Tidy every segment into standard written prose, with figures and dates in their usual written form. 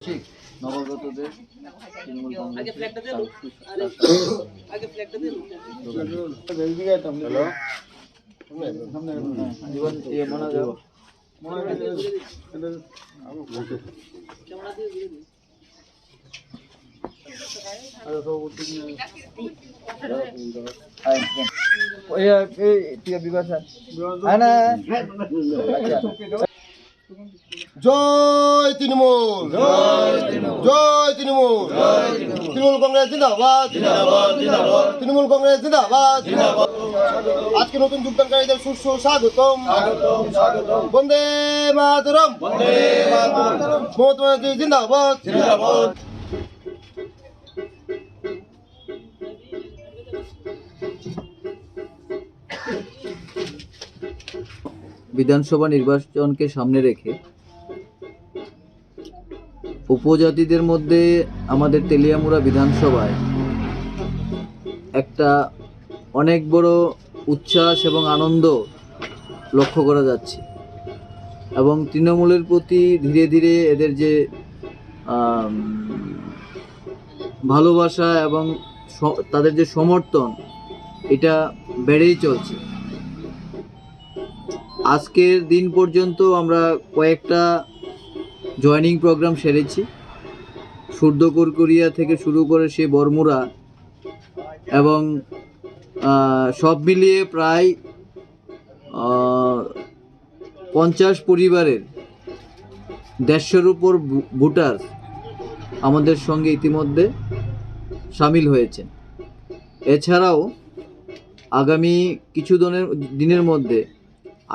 ঠিক নবাগতদের তৃণমূল জয় তৃণমূল, জয় তৃণমূল, তৃণমূল কংগ্রেস জিন্দাবাদ, তৃণমূল কংগ্রেস জিন্দাবাদ। আজকে নতুন যোগদানকারীদের সুস্বাগতম। বন্দে মাতরম, মমতা ব্যানার্জি জিন্দাবাদ। বিধানসভা নির্বাচনকে সামনে রেখে উপজাতিদের মধ্যে আমাদের তেলিয়ামুড়া বিধানসভায় একটা অনেক বড় উচ্ছ্বাস এবং আনন্দ লক্ষ্য করা যাচ্ছে এবং তৃণমূলের প্রতি ধীরে ধীরে এদের যে ভালোবাসা এবং তাদের যে সমর্থন এটা বেড়েই চলছে। আজকের দিন পর্যন্ত আমরা কয়েকটা জয়েনিং প্রোগ্রাম সেরেছি, সূর্যকুরকুরিয়া থেকে শুরু করে সে বরমুড়া এবং সব মিলিয়ে প্রায় 50 পরিবারের 150-র উপর ভোটার আমাদের সঙ্গে ইতিমধ্যে সামিল হয়েছেন। এছাড়াও আগামী কিছু দিনের মধ্যে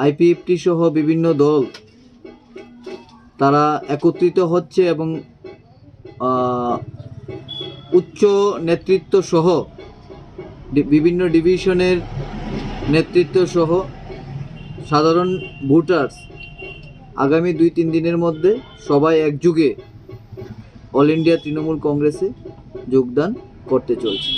আইপিএফটি সহ বিভিন্ন দল তারা একত্রিত হচ্ছে এবং উচ্চ নেতৃত্ব সহ বিভিন্ন ডিভিশনের নেতৃত্ব সহ সাধারণ ভোটার্স আগামী 2-3 দিনের মধ্যে সবাই একযোগে অল ইন্ডিয়া তৃণমূল কংগ্রেসে যোগদান করতে চলছে।